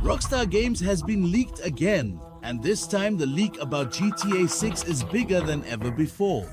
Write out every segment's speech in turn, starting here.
Rockstar Games has been leaked again, and this time the leak about GTA 6 is bigger than ever before.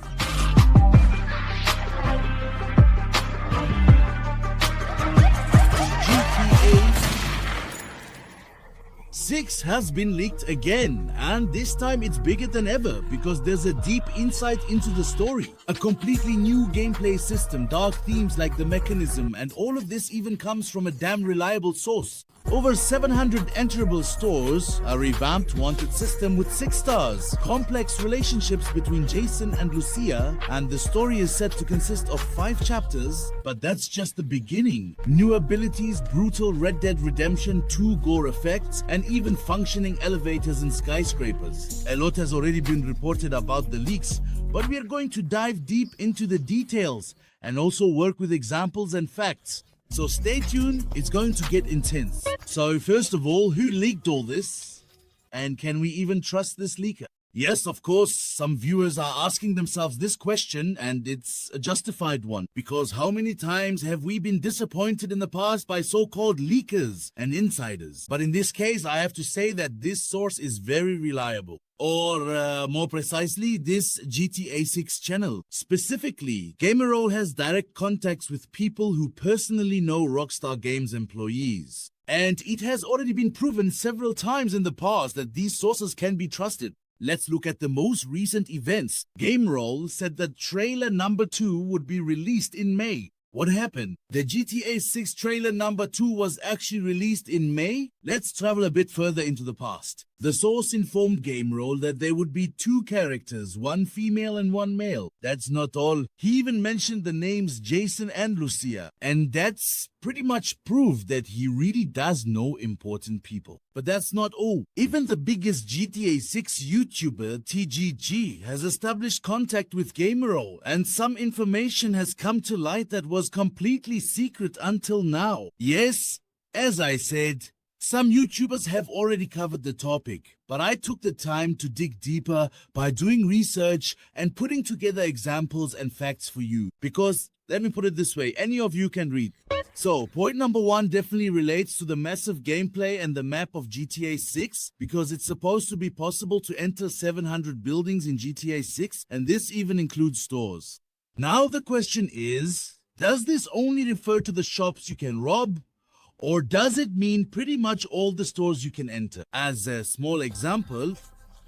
GTA 6 has been leaked again, and this time it's bigger than ever because there's a deep insight into the story. A completely new gameplay system, dark themes like the mechanism, and all of this even comes from a damn reliable source. Over 700 enterable stores, a revamped wanted system with 6 stars, complex relationships between Jason and Lucia, and the story is set to consist of 5 chapters, but that's just the beginning. New abilities, brutal Red Dead Redemption 2 gore effects, and even functioning elevators and skyscrapers. A lot has already been reported about the leaks, but we are going to dive deep into the details and also work with examples and facts. So stay tuned, it's going to get intense. So first of all, who leaked all this? And can we even trust this leaker? Yes, of course, some viewers are asking themselves this question, and it's a justified one. Because how many times have we been disappointed in the past by so-called leakers and insiders? But in this case, I have to say that this source is very reliable. Or more precisely, this GTA 6 channel. Specifically, Gamerroll has direct contacts with people who personally know Rockstar Games employees. And it has already been proven several times in the past that these sources can be trusted. Let's look at the most recent events. Gamerroll said that trailer number 2 would be released in May. What happened? The GTA 6 trailer number 2 was actually released in May? Let's travel a bit further into the past. The source informed Gamerroll that there would be 2 characters, 1 female and 1 male. That's not all. He even mentioned the names Jason and Lucia. And that's pretty much proof that he really does know important people. But that's not all. Even the biggest GTA 6 YouTuber, TGG, has established contact with Gamerroll, and some information has come to light that was completely secret until now. Yes, as I said, some YouTubers have already covered the topic, but I took the time to dig deeper by doing research and putting together examples and facts for you. Because, let me put it this way, any of you can read. So, point number 1 definitely relates to the massive gameplay and the map of GTA 6, because it's supposed to be possible to enter 700 buildings in GTA 6, and this even includes stores. Now the question is, does this only refer to the shops you can rob? Or does it mean pretty much all the stores you can enter? As a small example,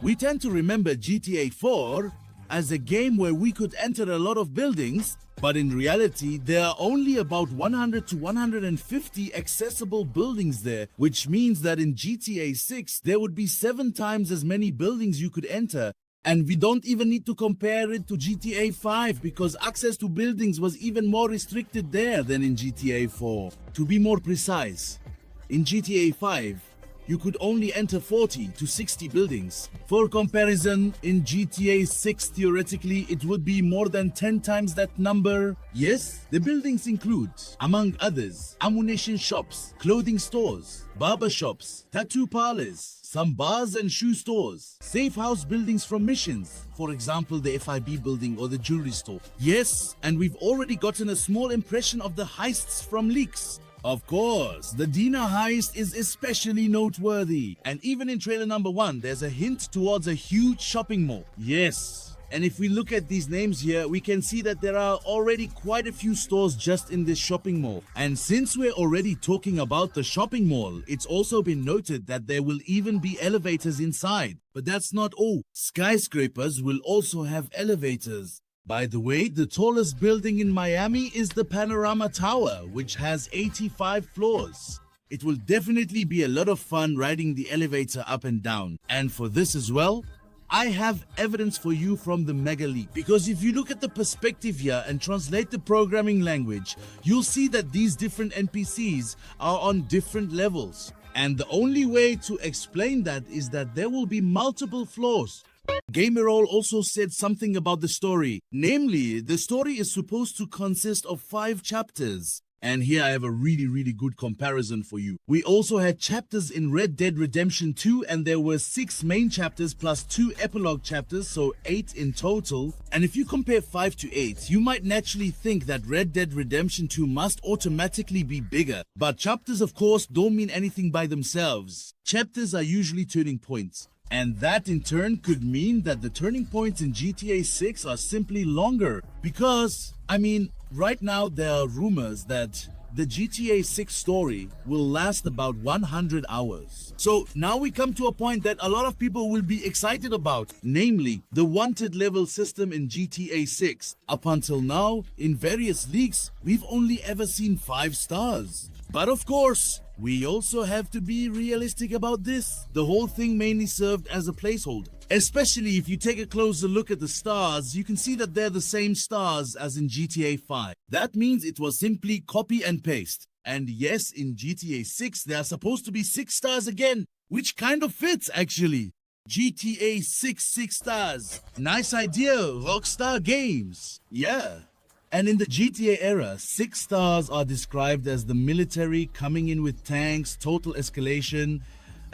we tend to remember GTA 4 as a game where we could enter a lot of buildings, but in reality, there are only about 100 to 150 accessible buildings there, which means that in GTA 6, there would be 7 times as many buildings you could enter. And we don't even need to compare it to GTA 5 because access to buildings was even more restricted there than in GTA 4. To be more precise, in GTA 5, you could only enter 40 to 60 buildings. For comparison, in GTA 6 theoretically it would be more than 10 times that number. Yes, the buildings include, among others, ammunition shops, clothing stores, barber shops, tattoo parlors, some bars and shoe stores, safe house buildings from missions, for example the FIB building or the jewelry store. Yes, and we've already gotten a small impression of the heists from leaks. Of course, the Dina heist is especially noteworthy, and even in trailer number 1 there's a hint towards a huge shopping mall. Yes, and if we look at these names here, we can see that there are already quite a few stores just in this shopping mall. And since we're already talking about the shopping mall, it's also been noted that there will even be elevators inside. But that's not all. Skyscrapers will also have elevators. By the way, the tallest building in Miami is the Panorama Tower, which has 85 floors. It will definitely be a lot of fun riding the elevator up and down. And for this as well, I have evidence for you from the mega leak. Because if you look at the perspective here and translate the programming language, you'll see that these different NPCs are on different levels. And the only way to explain that is that there will be multiple floors. Gamerroll also said something about the story. Namely, the story is supposed to consist of 5 chapters. And here I have a really good comparison for you. We also had chapters in Red Dead Redemption 2, and there were 6 main chapters plus 2 epilogue chapters, so 8 in total. And if you compare 5 to 8, you might naturally think that Red Dead Redemption 2 must automatically be bigger. But chapters, of course, don't mean anything by themselves. Chapters are usually turning points. And that in turn could mean that the turning points in GTA 6 are simply longer. Because, I mean, right now there are rumors that the GTA 6 story will last about 100 hours. So now we come to a point that a lot of people will be excited about, namely the wanted level system in GTA 6. Up until now, in various leaks, we've only ever seen 5 stars. But of course, we also have to be realistic about this. The whole thing mainly served as a placeholder. Especially if you take a closer look at the stars, you can see that they're the same stars as in GTA 5. That means it was simply copy and paste. And yes, in GTA 6, there are supposed to be 6 stars again, which kind of fits actually. GTA 6 stars. Nice idea, Rockstar Games. Yeah. And in the GTA era, 6 stars are described as the military coming in with tanks, total escalation,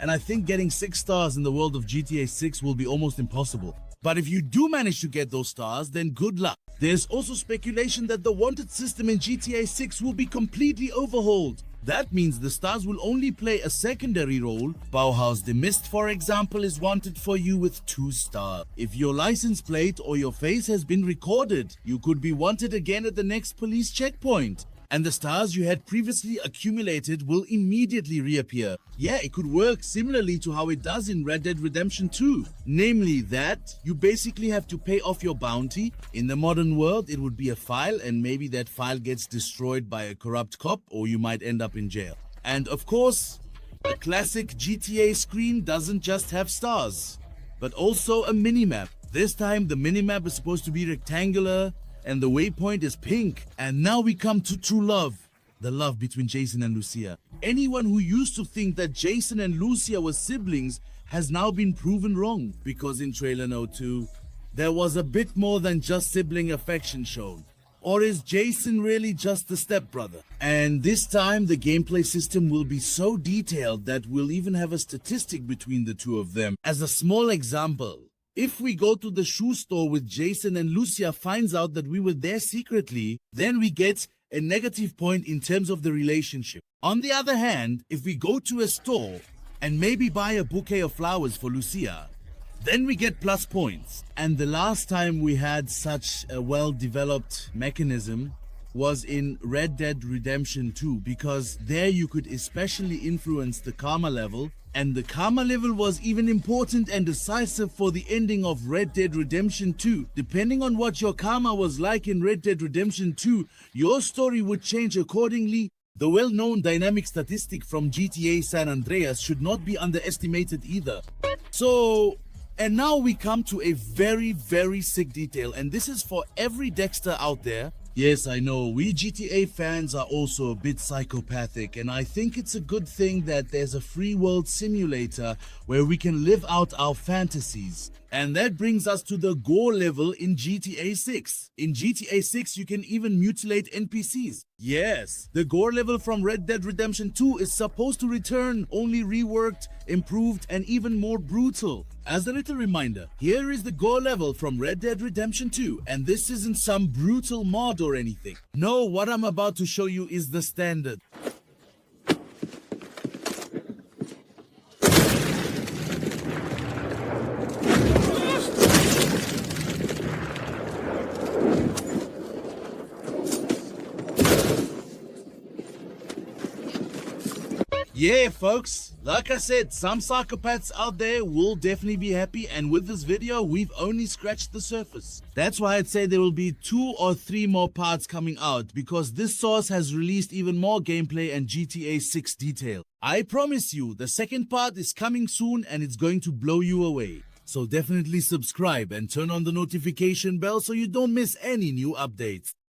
and I think getting 6 stars in the world of GTA 6 will be almost impossible. But if you do manage to get those stars, then good luck. There's also speculation that the wanted system in GTA 6 will be completely overhauled. That means the stars will only play a secondary role. Bauhaus the Mist, for example, is wanted for you with 2 stars. If your license plate or your face has been recorded, you could be wanted again at the next police checkpoint. And the stars you had previously accumulated will immediately reappear. Yeah, it could work similarly to how it does in Red Dead Redemption 2. Namely that you basically have to pay off your bounty. In the modern world, it would be a file, and maybe that file gets destroyed by a corrupt cop, or you might end up in jail. And of course, the classic GTA screen doesn't just have stars, but also a minimap. This time the minimap is supposed to be rectangular, and the waypoint is pink. And now we come to true love. The love between Jason and Lucia. Anyone who used to think that Jason and Lucia were siblings has now been proven wrong. Because in trailer note 2, there was a bit more than just sibling affection shown. Or is Jason really just the stepbrother? And this time the gameplay system will be so detailed that we'll even have a statistic between the two of them. As a small example, if we go to the shoe store with Jason and Lucia finds out that we were there secretly, then we get a negative point in terms of the relationship. On the other hand, if we go to a store and maybe buy a bouquet of flowers for Lucia, then we get plus points. And the last time we had such a well-developed mechanism was in Red Dead Redemption 2, because there you could especially influence the karma level, and the karma level was even important and decisive for the ending of Red Dead Redemption 2. Depending on what your karma was like in Red Dead Redemption 2, your story would change accordingly. The well-known dynamic statistic from GTA San Andreas should not be underestimated either. So, and now we come to a very sick detail, and this is for every Dexter out there. Yes, I know, we GTA fans are also a bit psychopathic, and I think it's a good thing that there's a free world simulator where we can live out our fantasies. And that brings us to the gore level in GTA 6. In GTA 6, you can even mutilate NPCs. Yes, the gore level from Red Dead Redemption 2 is supposed to return, only reworked, improved, and even more brutal. As a little reminder, here is the gore level from Red Dead Redemption 2, and this isn't some brutal mod or anything. No, what I'm about to show you is the standard. Yeah, folks, like I said, some psychopaths out there will definitely be happy, and with this video, we've only scratched the surface. That's why I'd say there will be 2 or 3 more parts coming out, because this source has released even more gameplay and GTA 6 detail. I promise you, the second part is coming soon and it's going to blow you away. So definitely subscribe and turn on the notification bell so you don't miss any new updates.